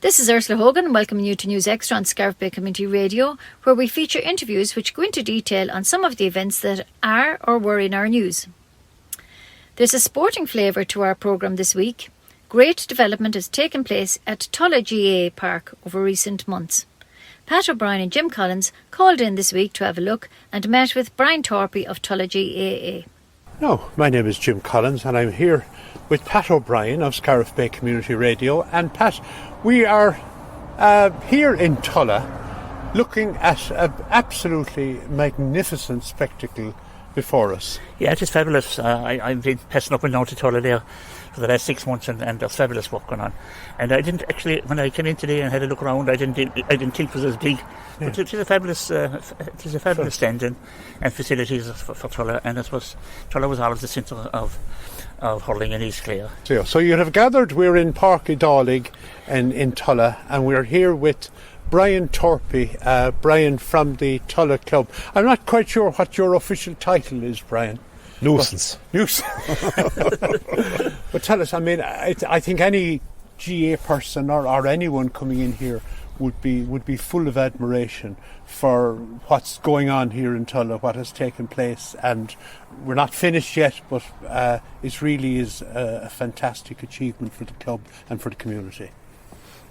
This is Ursula Hogan, welcoming you to News Extra on Scariff Bay Community Radio, where we feature interviews which go into detail on some of the events that are or were in our news. There's a sporting flavour to our programme this week. Great development has taken place at Tulla GAA Park over recent months. Pat O'Brien and Jim Collins called in this week to have a look and met with Brian Torpey of Tulla GAA. No, my name is Jim Collins and I'm here with Pat O'Brien of Scariff Bay Community Radio. And Pat, we are here in Tulla looking at an absolutely magnificent spectacle before us. Yeah, it is fabulous. I've been passing up and down to Tulla there for the last 6 months, and there's fabulous work going on. And I didn't actually, when I came in today and had a look around, I didn't think it was as big. Yeah. But it is a fabulous stand and facilities for Tulla. And I suppose Tulla was always the centre of hurling in East Clare. So you have gathered. We're in Park Doyle in Tulla, and we're here with Brian Torpey, Brian from the Tulla Club. I'm not quite sure what your official title is, Brian. Nuisance. But tell us, I mean, I think any GA person or anyone coming in here would be full of admiration for what's going on here in Tulla, what has taken place, and we're not finished yet, but it really is a fantastic achievement for the club and for the community.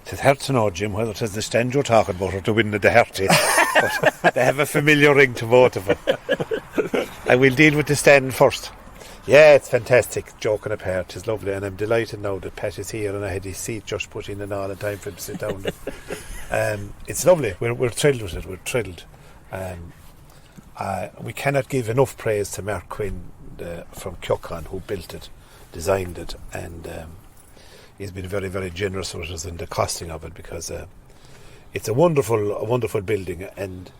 It's hard to know, Jim, whether it is the stand you're talking about or the win of the Herty. But they have a familiar ring to both of them. I will deal with the stand first. Yeah, it's fantastic. Joking apart, it's lovely, and I'm delighted now that Pat is here and I had his seat just put in and all the time for him to sit down. It's lovely. We're thrilled with it. We're thrilled. We cannot give enough praise to Mark Quinn from Kyokan, who built it, designed it, and he's been very, very generous with us in the costing of it, because it's a wonderful building, and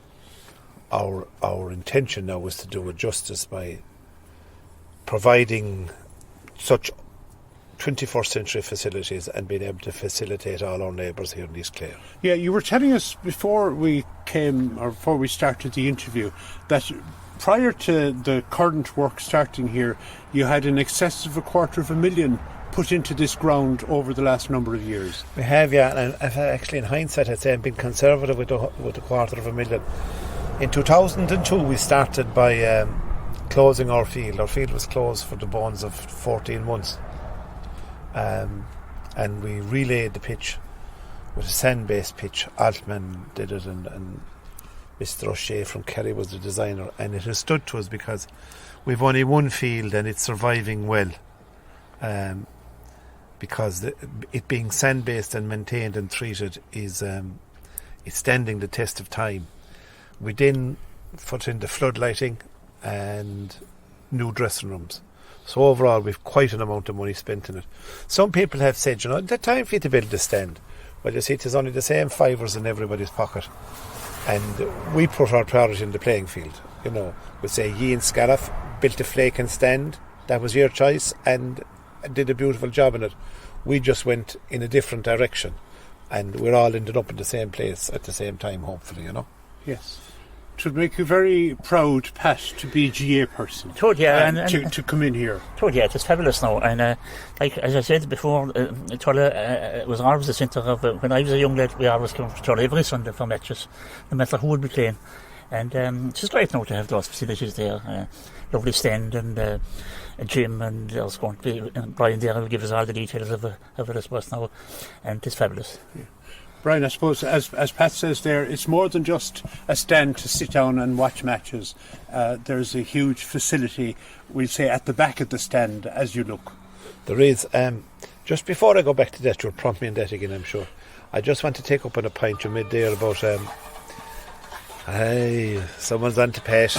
our intention now is to do it justice by providing such 21st century facilities and being able to facilitate all our neighbours here in East Clare. Yeah, you were telling us before we started the interview that prior to the current work starting here, you had in excess of $250,000 put into this ground over the last number of years. We have, yeah, and actually in hindsight I'd say I've been conservative with the $250,000. In 2002 we started by closing our field. Our field was closed for the bones of 14 months. And we relayed the pitch with a sand-based pitch. Altman did it, and Mr. O'Shea from Kerry was the designer, and it has stood to us because we've only one field and it's surviving well, because it being sand-based and maintained and treated is it's standing the test of time. We then put in the floodlighting and new dressing rooms. So overall we've quite an amount of money spent in it. Some people have said, the time for you to build the stand. Well, you see, it is only the same fivers in everybody's pocket. And we put our priority in the playing field. We say, ye in Scariff built a flake and stand. That was your choice, and did a beautiful job in it. We just went in a different direction, and we're all ended up in the same place at the same time, hopefully, Yes. It would make you very proud, Pat, to be a GA person. To come in here. Yeah, it's fabulous now. And like as I said before, Tulla was always the centre of. When I was a young lad, we always came to Tulla every Sunday for matches, no matter who would be playing. And it's just great now to have those facilities there. Lovely stand and a gym, and there's going to be Brien there will give us all the details of it, I suppose, now, and it's fabulous. Yeah. Brian, I suppose, as Pat says there, it's more than just a stand to sit down and watch matches. There's a huge facility, we'll say, at the back of the stand as you look. There is. Just before I go back to that, you'll prompt me on that again, I'm sure. I just want to take up on a point you made there about... someone's on to Pat.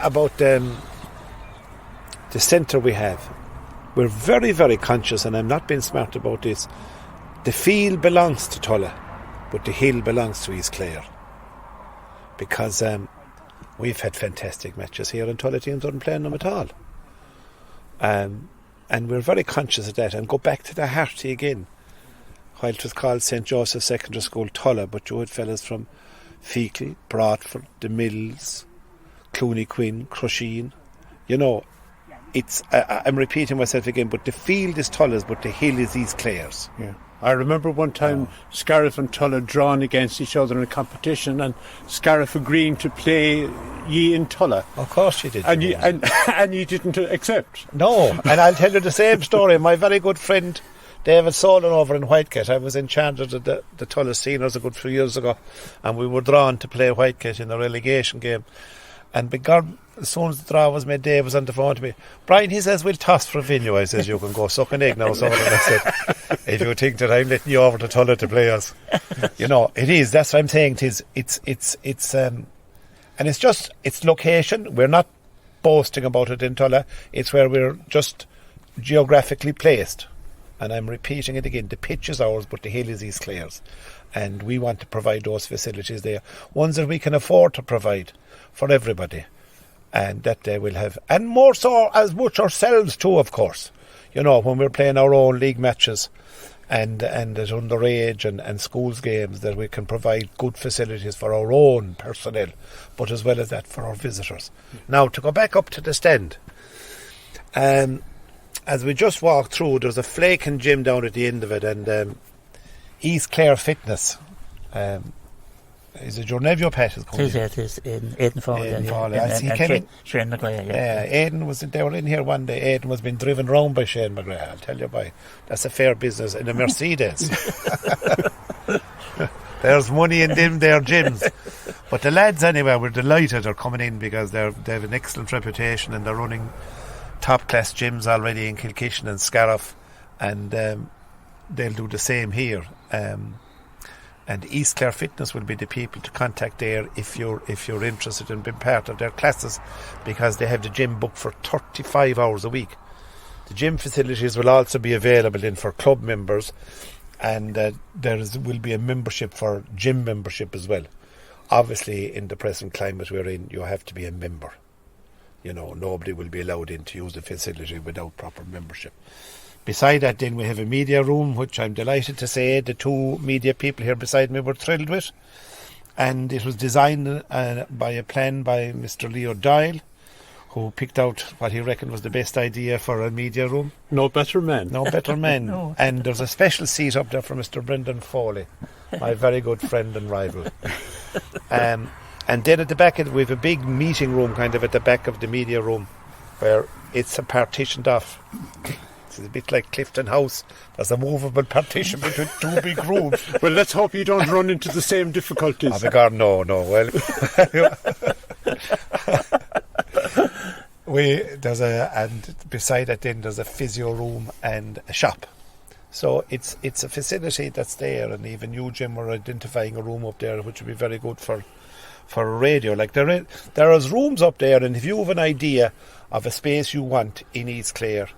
About the centre we have. We're very, very conscious, and I'm not being smart about this. The field belongs to Tulla, but the hill belongs to East Clare. Because we've had fantastic matches here, and Tulla teams aren't playing them at all. And we're very conscious of that. And go back to the Harty again. While it was called St. Joseph's Secondary School Tulla, but you had fellas from Feakley, Broadford, The Mills, Clooney Quinn, Crusheen. I'm repeating myself again, but the field is Tulla's, but the hill is East Clare's. Yeah. I remember one time Scariff and Tulla drawn against each other in a competition, and Scariff agreeing to play ye in Tulla. Of course you did. And you didn't accept. No, and I'll tell you the same story. My very good friend David Solon over in Whitegate, I was in charge of the Tulla seniors a good few years ago, and we were drawn to play Whitegate in a relegation game. And by God, as soon as the draw was made, Dave was on the phone to me. Brian, he says, we'll toss for a venue. I says, you can go suck an egg now. So I said, if you think that I'm letting you over to Tulla to play us. You know, it is. That's what I'm saying. It's and it's just, it's location. We're not boasting about it in Tulla. It's where we're just geographically placed. And I'm repeating it again. The pitch is ours, but the hill is East Clare's. And we want to provide those facilities there. Ones that we can afford to provide for everybody. And that they will have. And more so, as much ourselves too, of course. You know, when we're playing our own league matches and at underage and schools games, that we can provide good facilities for our own personnel, but as well as that for our visitors. Now, to go back up to the stand, as we just walked through, there's a flaking gym down at the end of it, and East Clare Fitness. Is it your nephew Pat is coming? It is Aidan Fawley. Shane McGrath. Yeah, Aidan they were in here one day. Aidan was being driven round by Shane McGrath. I'll tell you why. That's a fair business in a Mercedes. There's money in them there gyms. But the lads anyway, we're delighted they're coming in because they have an excellent reputation and they're running top class gyms already in Kilkishen and Scariff, and they'll do the same here. And East Clare Fitness will be the people to contact there if you're interested in being part of their classes, because they have the gym booked for 35 hours a week. The gym facilities will also be available in for club members, and will be a membership for gym membership as well. Obviously, in the present climate we're in, you have to be a member. You know, nobody will be allowed in to use the facility without proper membership. Beside that, then we have a media room, which I'm delighted to say the two media people here beside me were thrilled with. And it was designed by a plan by Mr. Leo Doyle, who picked out what he reckoned was the best idea for a media room. No better man. No better man. No. And there's a special seat up there for Mr. Brendan Foley, my very good friend and rival. And then at the back, we have a big meeting room kind of at the back of the media room, where it's partitioned off. It's a bit like Clifton House. There's a movable partition between two big rooms. Well, let's hope you don't run into the same difficulties. Oh my God, no. Well, and beside it then there's a physio room and a shop. So it's a facility that's there, and even you, Jim, were identifying a room up there which would be very good for radio. Like there is rooms up there, and if you have an idea of a space you want in East Clare,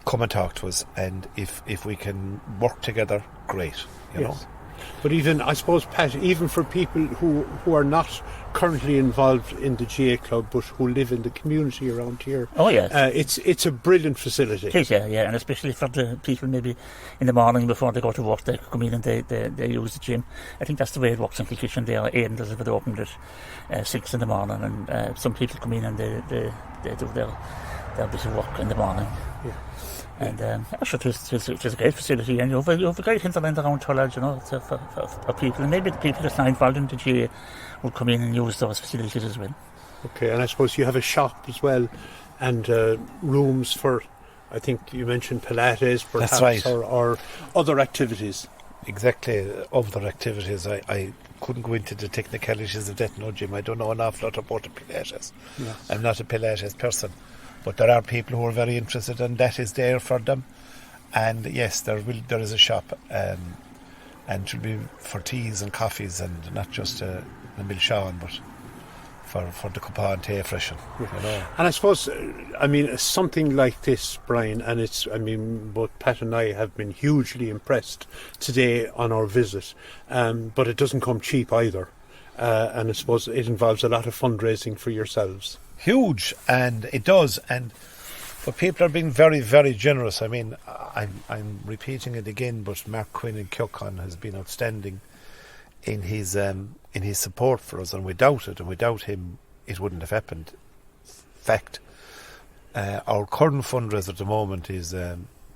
come and talk to us, and if we can work together, great. You know. But even, I suppose, Pat, even for people who are not currently involved in the GAA Club but who live in the community around here, it's a brilliant facility. It is, yeah, and especially for the people maybe in the morning before they go to work, they come in and they use the gym. I think that's the way it works in Kilkishen. Aidan does it opened at 6 in the morning, and some people come in and they do their bit of work in the morning. Yeah. And actually, it's a great facility, and you have a great hinterland around Tulla, you know, for people, and maybe the people that's not involved in the GAA will come in and use those facilities as well. Okay, and I suppose you have a shop as well, and rooms for, I think you mentioned Pilates, perhaps, that's right, or other activities. Exactly, other activities. I couldn't go into the technicalities of that, no, Jim. I don't know an awful lot about the Pilates. Yes. I'm not a Pilates person. But there are people who are very interested, and that is there for them. And yes, there is a shop, and it should be for teas and coffees, and not just a milshawn, but for the cup and tea freshen. You know. And I suppose, something like this, Brian, and both Pat and I have been hugely impressed today on our visit, but it doesn't come cheap either. And I suppose it involves a lot of fundraising for yourselves. Huge, and it does, but people are being very, very generous. I mean, I'm repeating it again, but Mark Quinn in Kyokon has been outstanding in his support for us, and without him, it wouldn't have happened. Fact. Our current fundraiser at the moment is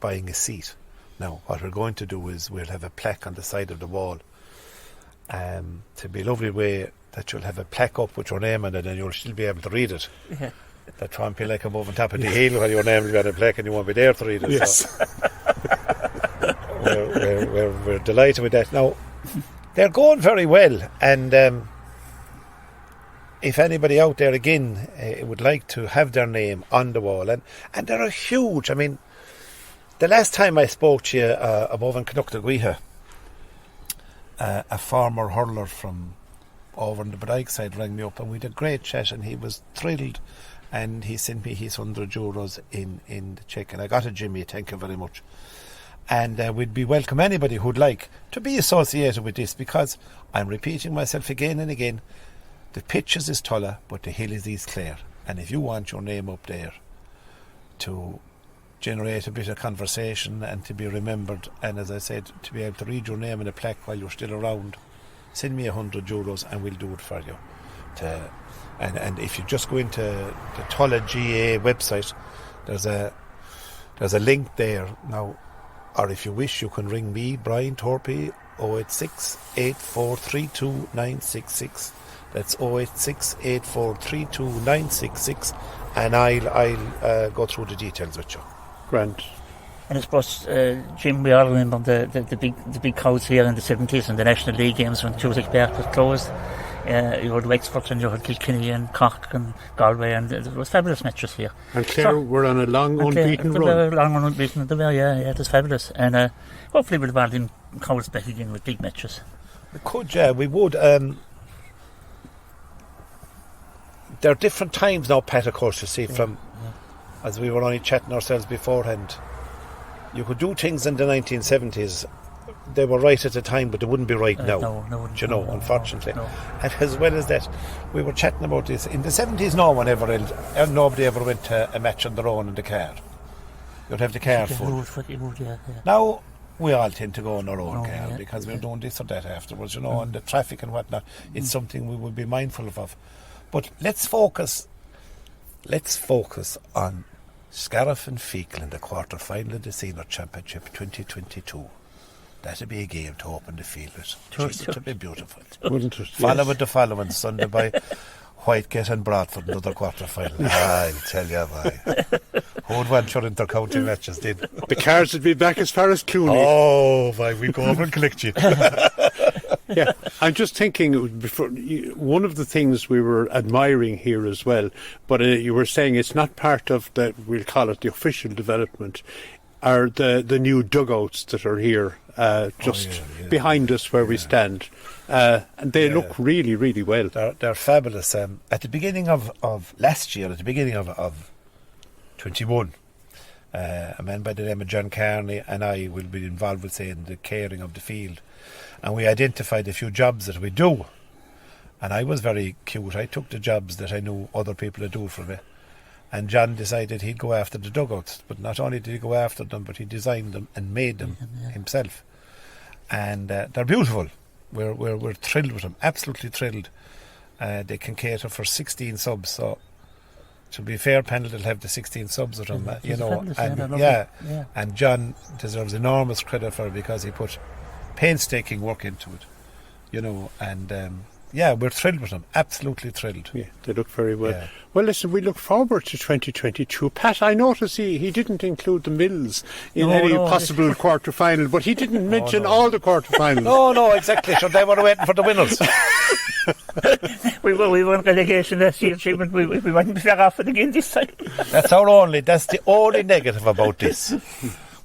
buying a seat. Now, what we're going to do is we'll have a plaque on the side of the wall. To be a lovely way that you'll have a plaque up with your name on it and you'll still be able to read it. Yeah. That won't be like above on top of the hill when your name will be on a plaque and you won't be there to read it. Yes. So we're delighted with that. Now, they're going very well, and if anybody out there again would like to have their name on the wall, and they're huge. I mean, the last time I spoke to you above in Canucknaguiha, a former hurler from over on the Brien side rang me up, and we had a great chat, and he was thrilled, and he sent me his €100 in the cheque, and I got it, Jimmy, thank you very much. And we'd be welcome anybody who'd like to be associated with this, because I'm repeating myself again and again, the pitches is Tulla, but the hill is East Clare, and if you want your name up there to generate a bit of conversation and to be remembered, and as I said, to be able to read your name in a plaque while you're still around, send me €100 and we'll do it for you. And if you just go into the Tulla GAA website, there's a link there now, or if you wish you can ring me, Brian Torpey, 086 8432 966. That's 086 8432 966, and I'll go through the details with you. Grant. And I suppose, Jim, we all remember the big crowds here in the 70s and the National League games when Cusack Park was closed. You had Wexford and you had Kilkenny and Cork and Galway, and it was fabulous matches here. And Clare were on a long unbeaten run. Long unbeaten, yeah, it was fabulous. And hopefully we'll have in crowds back again with big matches. We could, yeah, we would. There are different times now, Pat, of course, you see, as we were only chatting ourselves beforehand. You could do things in the 1970s. They were right at the time, but they wouldn't be right now. Unfortunately. No. And as well as that, we were chatting about this. In the 70s, nobody ever went to a match on their own in the car. You'd have the car full. Yeah. Now, we all tend to go on our own car because we're doing this or that afterwards, and the traffic and whatnot. It's something we would be mindful of. But let's focus on Scariff and Fecal in the quarter-final of the Senior Championship 2022. That'd be a game to open the field with. It'd be beautiful. Wouldn't it? Follow with the following Sunday by Whitegate and Bradford, another quarter-final. I'll tell you why. Who would want your inter-county matches, did? The cars would be back as far as Clooney. Oh, why, we go over and collect you. Yeah, I'm just thinking, one of the things we were admiring here as well, but you were saying it's not part of we'll call it the official development, are the new dugouts that are here behind us where we stand. And they look really, really well. They're fabulous. At the beginning of last year, at the beginning of 21, a man by the name of John Carney and I will be involved with, saying, the caring of the field. And we identified a few jobs that we do. And I was very cute. I took the jobs that I knew other people would do for me. And John decided he'd go after the dugouts. But not only did he go after them, but he designed them and made them himself. And they're beautiful. We're thrilled with them, absolutely thrilled. They can cater for 16 subs, so to be fair, panel will have the 16 subs with them, and John deserves enormous credit for it because he put painstaking work into it, and we're thrilled with them, absolutely thrilled. Yeah, they look very well. Yeah. Well, listen, we look forward to 2022. Pat, I noticed he didn't include the Mills in any possible quarter-final, but he didn't mention all the quarter-finals. No, exactly. So they were waiting for the winners. we were in relegation last year, but we wouldn't be fair off it again this time. That's the only negative about this.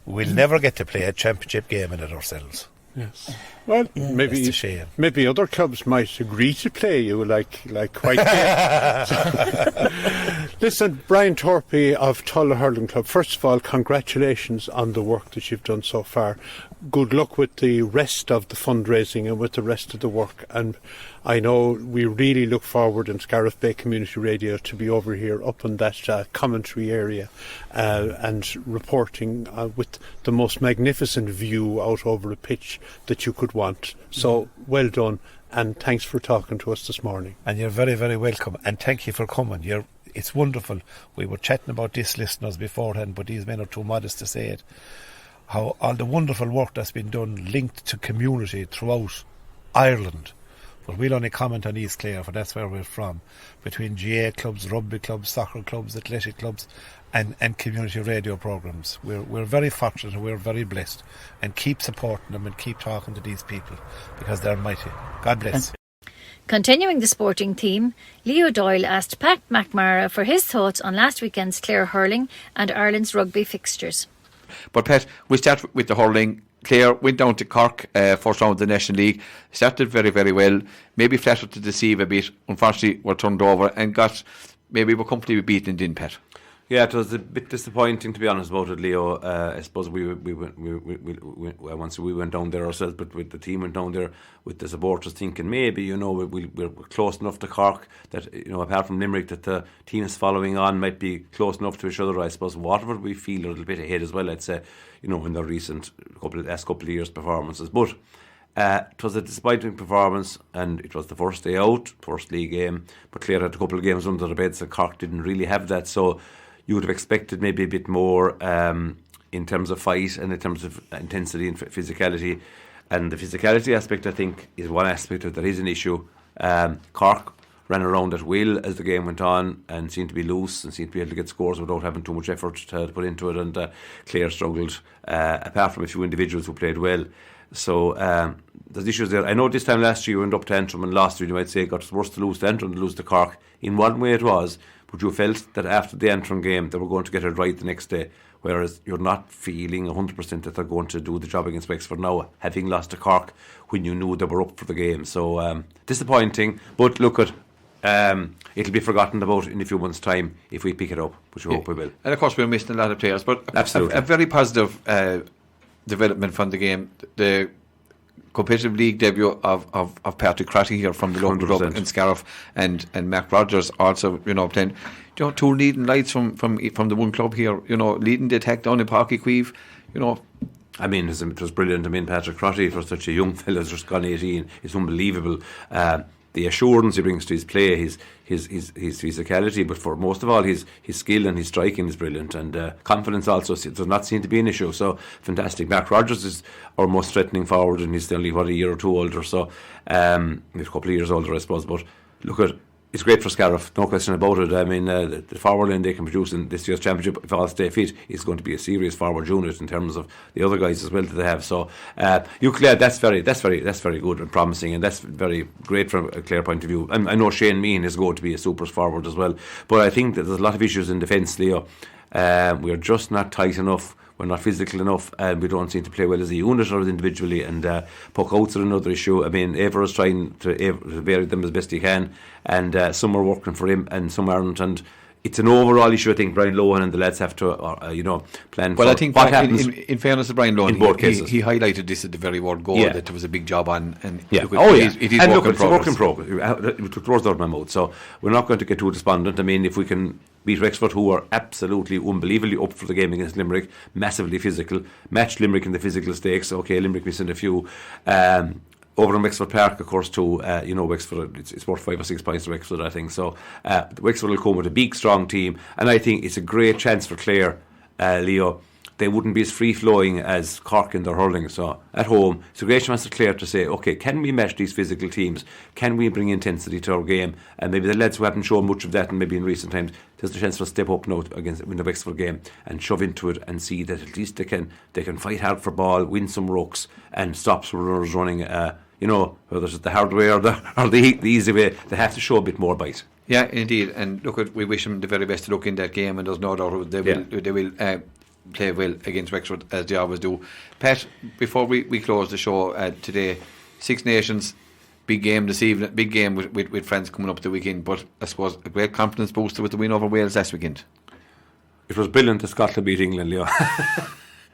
We'll never get to play a championship game in it ourselves. Yes. Well, maybe it's a shame. Maybe other clubs might agree to play you like Whitegate. Listen, Brian Torpey of Tulla Hurling Club, first of all, congratulations on the work that you've done so far. Good luck with the rest of the fundraising and with the rest of the work. And I know we really look forward in Scariff Bay Community Radio to be over here up in that commentary area and reporting with the most magnificent view out over a pitch that you could want. So well done, and thanks for talking to us this morning. And you're very, very welcome, and thank you for coming. it's wonderful. We were chatting about this, listeners, beforehand, but these men are too modest to say it. How all the wonderful work that's been done linked to community throughout Ireland. But we'll only comment on East Clare, for that's where we're from. Between GAA clubs, rugby clubs, soccer clubs, athletic clubs, and community radio programmes. We're very fortunate and we're very blessed. And keep supporting them and keep talking to these people, because they're mighty. God bless. Continuing the sporting theme, Leo Doyle asked Pat McNamara for his thoughts on last weekend's Clare hurling and Ireland's rugby fixtures. But Pat, we start with the hurling. Clare went down to Cork, first round of the National League, started very, very well, maybe flattered to deceive a bit, unfortunately were turned over and were comfortably beaten, didn't Pat? Yeah, it was a bit disappointing, to be honest, about it, Leo. I suppose we once we went down there ourselves, but with the team went down there with the supporters thinking maybe, we're close enough to Cork that, apart from Limerick, that the team is following on might be close enough to each other. I suppose Waterford we feel a little bit ahead as well, I'd say, in their recent last couple of years' performances. But it was a disappointing performance, and it was the first day out, first league game, but Clare had a couple of games under the bed, so Cork didn't really have that. So you would have expected maybe a bit more in terms of fight and in terms of intensity and physicality. And the physicality aspect, I think, is one aspect that is an issue. Cork ran around at will as the game went on and seemed to be loose and seemed to be able to get scores without having too much effort to put into it. And Clare struggled, apart from a few individuals who played well. So there's issues there. I know this time last year you went up to Antrim and lost, you might say it got worse to lose to Antrim than lose to Cork. In one way it was, but you felt that after the Antrim game they were going to get it right the next day, whereas you're not feeling 100% that they're going to do the job against Wexford now, having lost to Cork when you knew they were up for the game. So disappointing, but look at it'll be forgotten about in a few months' time if we pick it up, which we hope we will. And of course we're missing a lot of players, but absolutely a very positive development from the game. The competitive league debut of Patrick Crotty here from the local club in Scariff, and Mac Rogers also playing two leading lights from the one club here, leading the attack down in Páirc Uí Chaoimh. I mean, it was brilliant. I mean, Patrick Crotty, for such a young fellow, just gone 18, is unbelievable. The assurance he brings to his play, his physicality, but for most of all, his skill and his striking is brilliant, and confidence also does not seem to be an issue. So fantastic. Mac Rogers is our most threatening forward, and he's still only a year or two older, so he's a couple of years older, I suppose. But look at. It's great for Scariff, no question about it. I mean, the forward line they can produce in this year's championship, if all stay fit, is going to be a serious forward unit in terms of the other guys as well that they have. So, that's very good and promising, and that's very great from a Clare point of view. I know Shane Meehan is going to be a super forward as well, but I think that there's a lot of issues in defence, Leo. We're just not tight enough. We're not physical enough, and we don't seem to play well as a unit or individually. And puck outs are another issue. I mean, Ever is trying to vary them as best he can, and some are working for him and some aren't. And it's an overall issue. I think Brian Lohan and the lads have to, plan. Well, for I think what happens. In fairness to Brian Lohan, in both cases, he highlighted this at the very word goal that there was a big job on. And it is and look, it's a work in progress. We took words out of my mouth, so we're not going to get too despondent. I mean, if we can beat Wexford, who are absolutely unbelievably up for the game against Limerick, massively physical, match Limerick in the physical stakes. Okay, Limerick missing a few. Over in Wexford Park, of course, too, Wexford, it's worth 5 or 6 points to Wexford, I think. So Wexford will come with a big, strong team, and I think it's a great chance for Clare, Leo. They wouldn't be as free-flowing as Cork in their hurling. So at home, it's a great chance for Clare to say, okay, can we match these physical teams? Can we bring intensity to our game? And maybe the lads who haven't shown much of that, and maybe in recent times, there's a chance for a step up now against the Wexford game and shove into it and see that at least they can fight hard for ball, win some rucks, and stop some runners running. Whether it's the hard way or the easy way, they have to show a bit more bite. Yeah, indeed. And look, we wish them the very best to look in that game, and there's no doubt they will play well against Wexford, as they always do. Pat, before we close the show today, Six Nations, big game this evening, big game with France coming up the weekend, but I suppose a great confidence booster with the win over Wales last weekend. It was brilliant that Scotland beat England, Leo.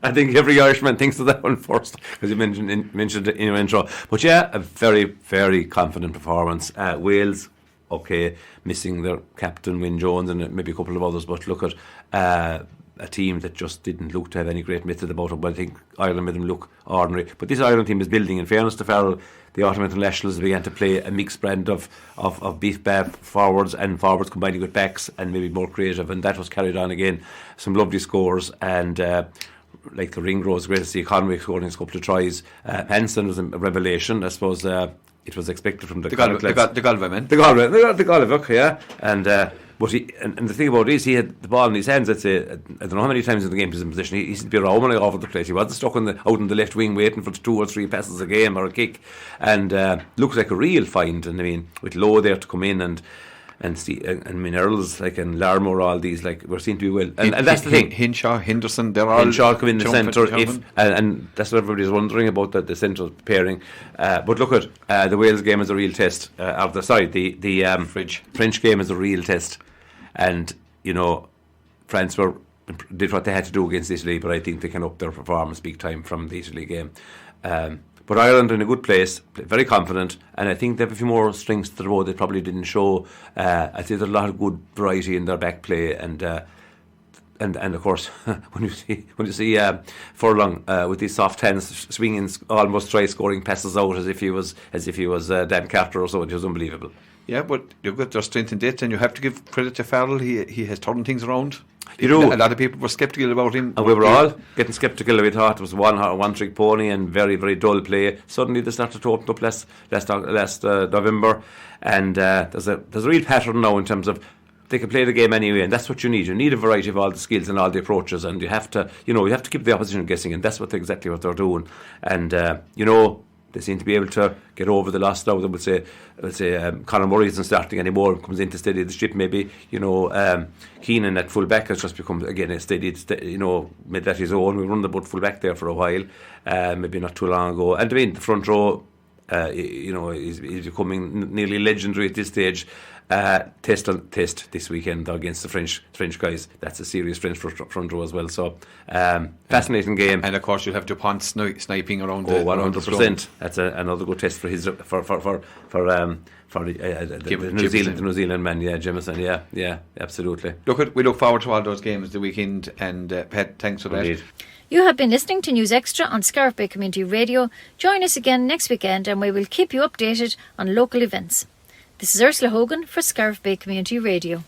I think every Irishman thinks of that one first, because you mentioned it in your intro. But yeah, a very, very confident performance. Wales, okay, missing their captain, Wyn Jones, and maybe a couple of others, but look at a team that just didn't look to have any great method about it. But I think Ireland made them look ordinary. But this Ireland team is building. In fairness to Farrell, the autumn internationals began to play a mixed brand of beef forwards and forwards combining with backs and maybe more creative, and that was carried on again. Some lovely scores, and like the ring row, it's great to see Conway scoring a couple of tries. Hansen was a revelation, I suppose. It was expected from the Galway man. The Galway, yeah. And but the thing about it is, he had the ball in his hands. I'd say, I don't know how many times in the game he was in position. He seemed to be roaming all over the place. He wasn't stuck out on the left wing waiting for 2 or 3 passes a game or a kick. And looks like a real find. And I mean, with Lowe there to come in and see, and Minerals like and Larmore, all these we're seen to be well, and that's the thing. Hinshaw, Henderson, they're all Hinshaw come in the centre, and that's what everybody's wondering about the central pairing. But look at the Wales game is a real test. The French game is a real test, and France did what they had to do against Italy, but I think they can up their performance big time from the Italy game. But Ireland in a good place, very confident, and I think they have a few more strings to the road they probably didn't show. I think there's a lot of good variety in their back play, and of course when you see Furlong with these soft hands swinging almost try scoring passes out as if he was Dan Carter or so, it was unbelievable. Yeah, but you've got their strength in depth, and you have to give credit to Farrell. He has turned things around. You know, a lot of people were sceptical about him, and we were all getting sceptical. We thought it was one trick pony and very, very dull play. Suddenly they started to open up last November, and there's a real pattern now in terms of they can play the game anyway, and that's what you need. You need a variety of all the skills and all the approaches, and you have to keep the opposition guessing, and that's exactly what they're doing. And they seem to be able to get over the loss now. They would say, Conor Murray isn't starting anymore, comes in to steady the ship maybe. Keenan at full back has just become again a made that his own. We run the boat full back there for a while, maybe not too long ago. And I mean, the front row, he's becoming nearly legendary at this stage. Test this weekend against the French guys. That's a serious French front row as well. So fascinating game. And of course you'll have Dupont sniping around. 100%. That's another good test for his for the New Zealand man. Yeah, Jemison. Yeah, absolutely. We look forward to all those games the weekend. And Pat, thanks for that. You have been listening to News Extra on Scariff Bay Community Radio. Join us again next weekend, and we will keep you updated on local events. This is Ursula Hogan for Scariff Bay Community Radio.